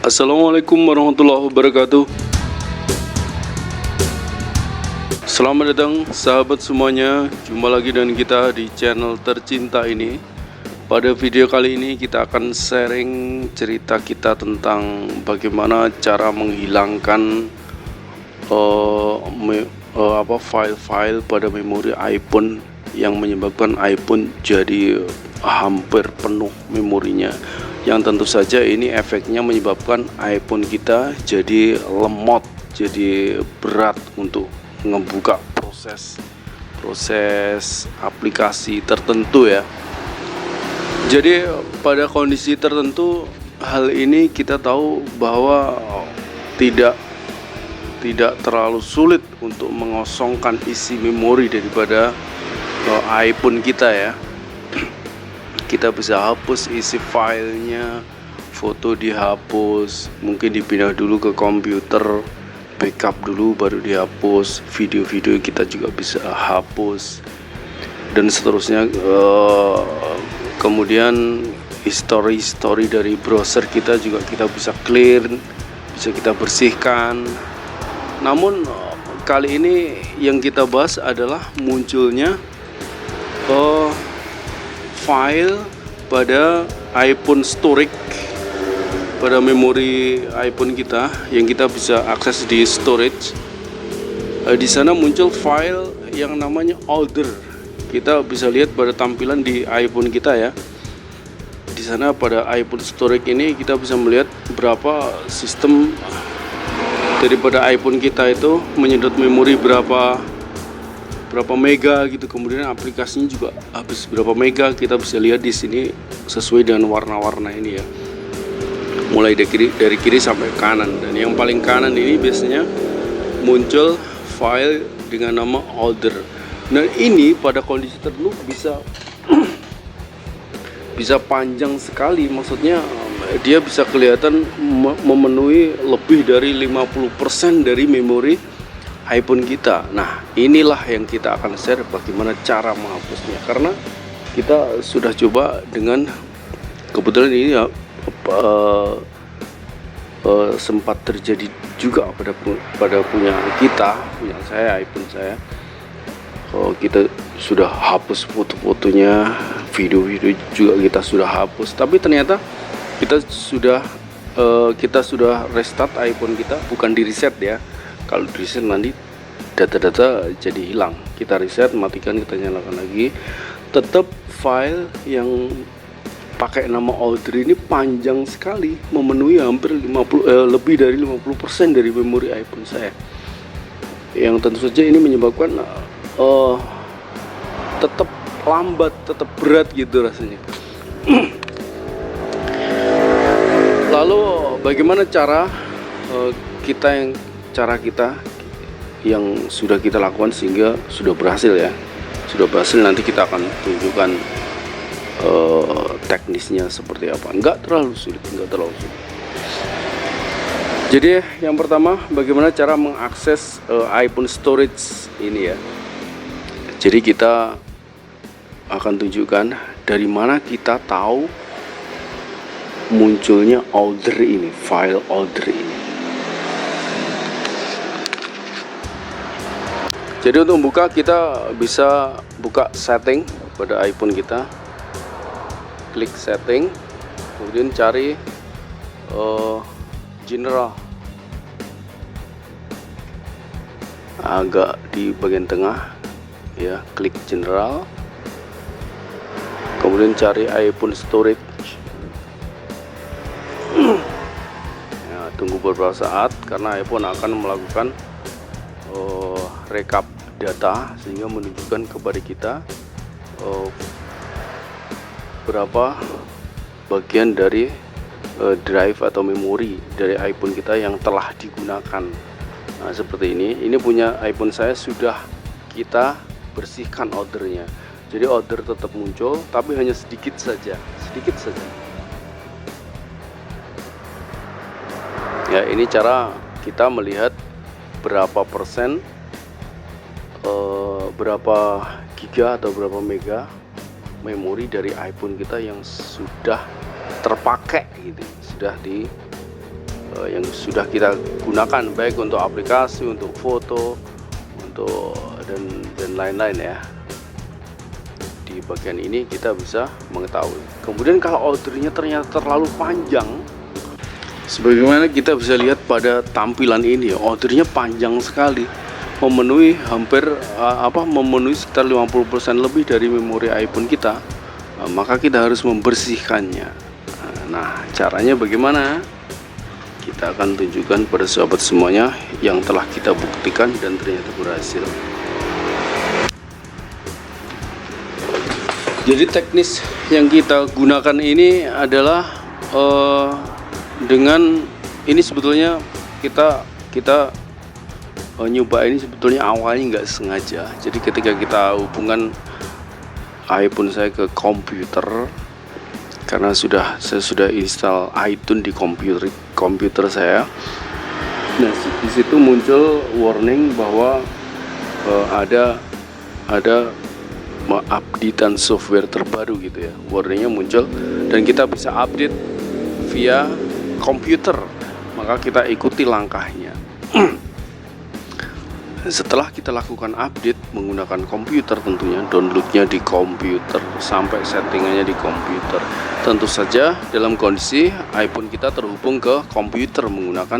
Assalamualaikum warahmatullahi wabarakatuh. Selamat datang sahabat semuanya. Jumpa lagi dengan kita di channel tercinta ini. Pada video kali ini kita akan sharing cerita kita tentang bagaimana cara menghilangkan file-file pada memori iPhone yang menyebabkan iPhone jadi hampir penuh memorinya, yang tentu saja ini efeknya menyebabkan iPhone kita jadi lemot, jadi berat untuk ngebuka proses aplikasi tertentu ya. Jadi pada kondisi tertentu hal ini kita tahu bahwa tidak terlalu sulit untuk mengosongkan isi memori daripada iPhone kita ya. Kita bisa hapus isi filenya, foto dihapus, mungkin dipindah dulu ke komputer, backup dulu baru dihapus, video-video kita juga bisa hapus dan seterusnya. Kemudian history dari browser kita juga kita bisa clear, bisa kita bersihkan. Namun kali ini yang kita bahas adalah munculnya file pada iPhone storage, pada memori iPhone kita yang kita bisa akses di storage. Di sana muncul file yang namanya older. Kita bisa lihat pada tampilan di iPhone kita ya. Di sana pada iPhone storage ini kita bisa melihat berapa sistem daripada iPhone kita itu menyedot memori berapa mega gitu, kemudian aplikasinya juga habis berapa mega. Kita bisa lihat di sini sesuai dengan warna-warna ini ya, mulai dari kiri sampai kanan. Dan yang paling kanan ini biasanya muncul file dengan nama older. Nah ini pada kondisi tertentu bisa panjang sekali, maksudnya dia bisa kelihatan memenuhi lebih dari 50% dari memori iPhone kita. Nah inilah yang kita akan share bagaimana cara menghapusnya, karena kita sudah coba dengan kebetulan ini ya, sempat terjadi juga pada punya saya, iPhone saya. Kita sudah hapus foto-fotonya, video-video juga kita sudah hapus, tapi ternyata kita sudah restart iPhone kita, bukan di reset ya. Kalau di reset nanti data-data jadi hilang. Kita reset, matikan, kita nyalakan lagi, tetap file yang pakai nama older ini panjang sekali, memenuhi hampir lebih dari 50% dari memori iPhone saya. Yang tentu saja ini menyebabkan tetap lambat, tetap berat gitu rasanya. Lalu bagaimana cara kita yang sudah kita lakukan sehingga sudah berhasil ya? Sudah berhasil, nanti kita akan tunjukkan teknisnya seperti apa. Enggak terlalu sulit. Jadi yang pertama, bagaimana cara mengakses iPhone storage ini ya. Jadi kita akan tunjukkan dari mana kita tahu munculnya older ini, file older ini. Jadi untuk buka, kita bisa buka setting pada iPhone kita, klik setting, kemudian cari general, agak di bagian tengah ya, klik general, kemudian cari iPhone storage. Ya, tunggu beberapa saat karena iPhone akan melakukan rekap data sehingga menunjukkan kepada kita berapa bagian dari drive atau memori dari iPhone kita yang telah digunakan. Nah seperti ini punya iPhone saya sudah kita bersihkan ordernya, jadi order tetap muncul tapi hanya sedikit saja ya. Ini cara kita melihat berapa persen, berapa giga atau berapa mega memori dari iPhone kita yang sudah terpakai gitu, sudah yang sudah kita gunakan, baik untuk aplikasi, untuk foto, untuk dan lain-lain ya. Di bagian ini kita bisa mengetahui. Kemudian kalau ordernya ternyata terlalu panjang, sebagaimana kita bisa lihat pada tampilan ini, ordernya panjang sekali, memenuhi hampir memenuhi sekitar 50% lebih dari memori iPhone kita, maka kita harus membersihkannya. Nah, caranya bagaimana? Kita akan tunjukkan pada sahabat semuanya yang telah kita buktikan dan ternyata berhasil. Jadi teknis yang kita gunakan ini adalah dengan ini sebetulnya kita nyoba ini sebetulnya awalnya nggak sengaja. Jadi ketika kita hubungkan iPhone saya ke komputer, karena saya sudah install iTunes di komputer saya. Nah, di situ muncul warning bahwa ada updatean software terbaru gitu ya. Warningnya muncul dan kita bisa update via komputer. Maka kita ikuti langkahnya. Setelah kita lakukan update menggunakan komputer, tentunya downloadnya di komputer sampai settingannya di komputer. Tentu saja dalam kondisi iPhone kita terhubung ke komputer menggunakan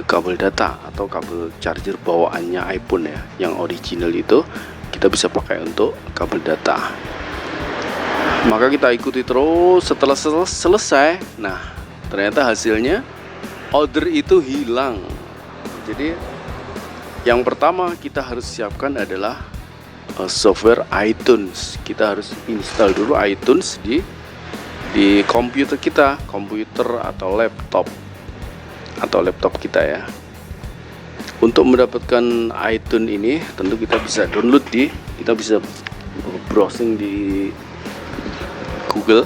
kabel data atau kabel charger bawaannya iPhone ya, yang original itu kita bisa pakai untuk kabel data. Maka kita ikuti terus. Setelah selesai, nah ternyata hasilnya order itu hilang. Jadi yang pertama kita harus siapkan adalah software iTunes. Kita harus install dulu iTunes di komputer kita, komputer atau laptop kita ya. Untuk mendapatkan iTunes ini tentu kita bisa download kita bisa browsing di Google.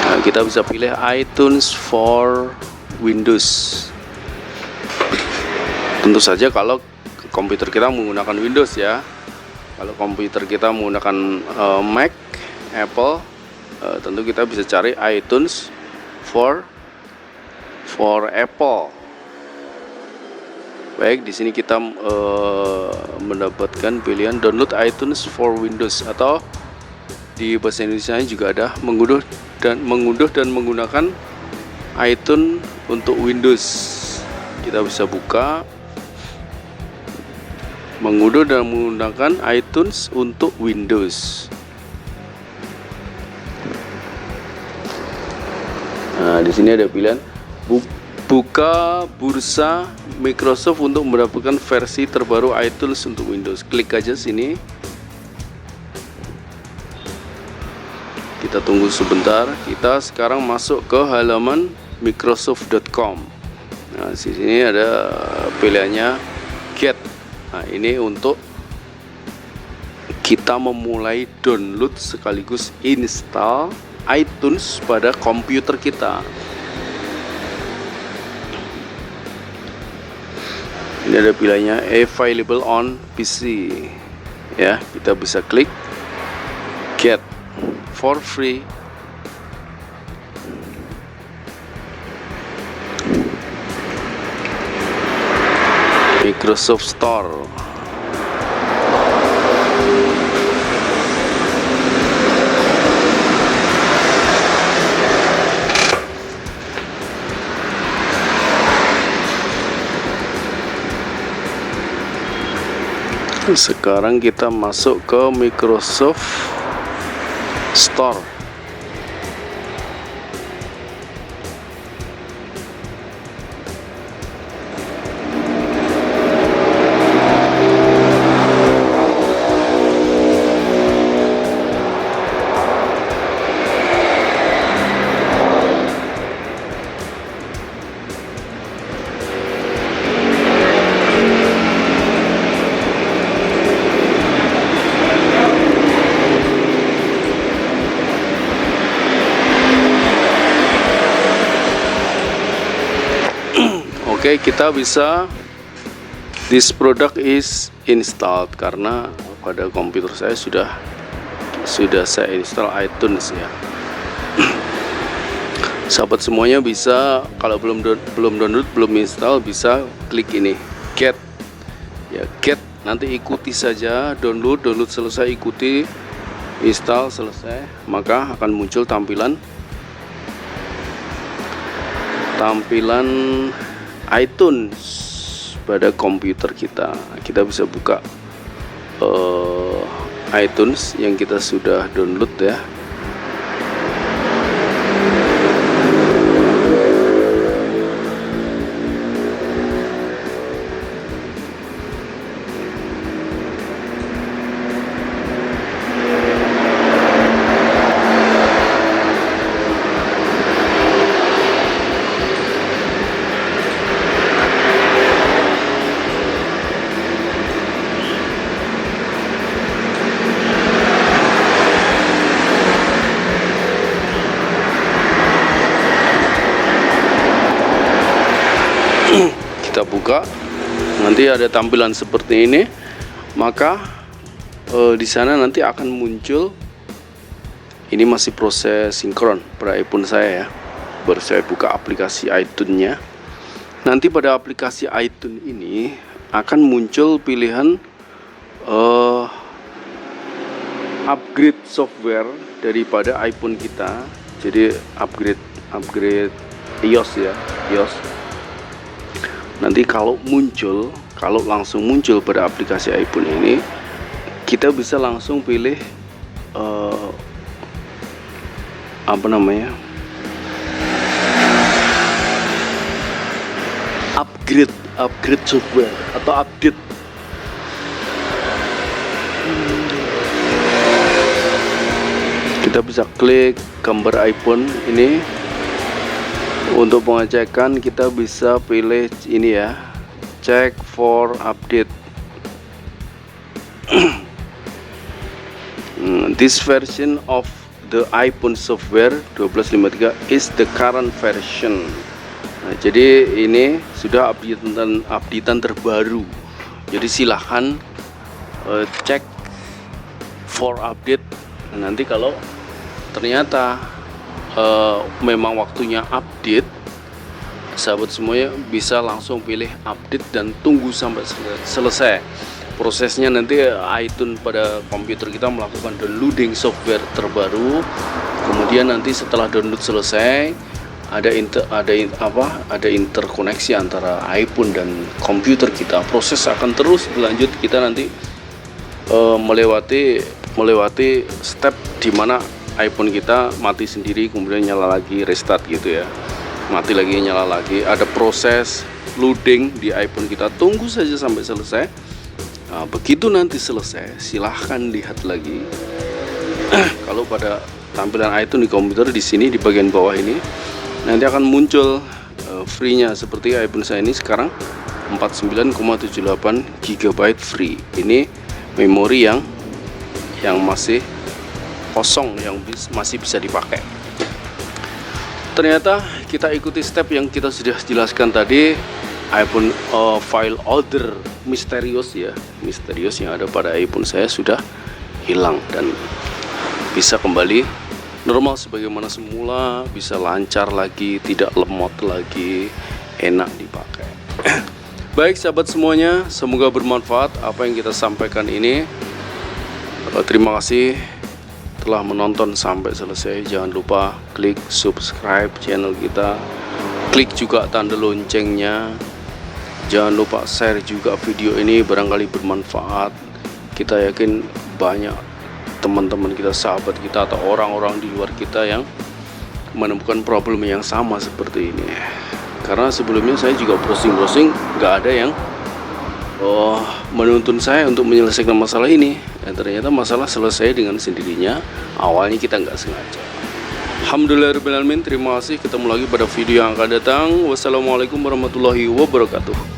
Nah, kita bisa pilih iTunes for Windows. Tentu saja kalau komputer kita menggunakan Windows ya. Kalau komputer kita menggunakan Mac, Apple, tentu kita bisa cari iTunes for Apple. Baik, di sini kita mendapatkan pilihan download iTunes for Windows, atau di bahasa Indonesia juga ada mengunduh dan menggunakan iTunes untuk Windows. Kita bisa buka mengunduh dan menggunakan iTunes untuk Windows. Nah, di sini ada pilihan buka bursa Microsoft untuk mendapatkan versi terbaru iTunes untuk Windows. Klik aja sini. Kita tunggu sebentar. Kita sekarang masuk ke halaman microsoft.com. Nah, di sini ada pilihannya Get. Nah, ini untuk kita memulai download sekaligus install iTunes pada komputer kita. Ini ada pilihannya available on PC. Ya, kita bisa klik Get for free. Microsoft Store. Sekarang kita masuk ke Microsoft Store. Oke, kita bisa this product is installed, karena pada komputer saya sudah saya install iTunes ya. Sahabat semuanya bisa, kalau belum download, belum install, bisa klik ini get ya, get, nanti ikuti saja, download selesai, ikuti, install selesai, maka akan muncul tampilan iTunes pada komputer kita. Kita bisa buka iTunes yang kita sudah download ya. Kita buka, nanti ada tampilan seperti ini, maka di sana nanti akan muncul, ini masih proses sinkron pada iPhone saya ya, baru saya buka aplikasi iTunes-nya. Nanti pada aplikasi iTunes ini akan muncul pilihan upgrade software daripada iPhone kita. Jadi upgrade iOS ya, iOS. Nanti kalau langsung muncul pada aplikasi iPhone ini, kita bisa langsung pilih upgrade software atau update. Kita bisa klik gambar iPhone ini. Untuk pengecekan kita bisa pilih ini ya, check for update. This version of the iPhone software 12.53 is the current version. Nah, jadi ini sudah updatean terbaru. Jadi silahkan cek for update. Nah, nanti kalau ternyata memang waktunya update, sahabat semuanya bisa langsung pilih update dan tunggu sampai selesai prosesnya. Nanti iTunes pada komputer kita melakukan downloading software terbaru, kemudian nanti setelah download selesai ada interkoneksi antara iPhone dan komputer kita. Proses akan terus berlanjut, kita nanti melewati step di mana iPhone kita mati sendiri, kemudian nyala lagi, restart gitu ya, mati lagi, nyala lagi. Ada proses loading di iPhone kita, tunggu saja sampai selesai. Nah, begitu nanti selesai, silahkan lihat lagi. Kalau pada tampilan iTunes di komputer, di sini di bagian bawah ini nanti akan muncul free-nya seperti iPhone saya ini sekarang 49,78 GB free. Ini memori yang masih kosong, yang masih bisa dipakai. Ternyata kita ikuti step yang kita sudah jelaskan tadi. iPhone file order misterius yang ada pada iPhone saya sudah hilang dan bisa kembali normal sebagaimana semula, bisa lancar lagi, tidak lemot lagi, enak dipakai. Baik sahabat semuanya, semoga bermanfaat apa yang kita sampaikan ini. Terima kasih telah menonton sampai selesai. Jangan lupa klik subscribe channel kita, klik juga tanda loncengnya. Jangan lupa share juga video ini, barangkali bermanfaat. Kita yakin banyak teman-teman kita, sahabat kita, atau orang-orang di luar kita yang menemukan problem yang sama seperti ini. Karena sebelumnya saya juga browsing, nggak ada yang menuntun saya untuk menyelesaikan masalah ini, dan ternyata masalah selesai dengan sendirinya. Awalnya kita nggak sengaja. Alhamdulillahirrahmanirrahim. Terima kasih, ketemu lagi pada video yang akan datang. Wassalamualaikum warahmatullahi wabarakatuh.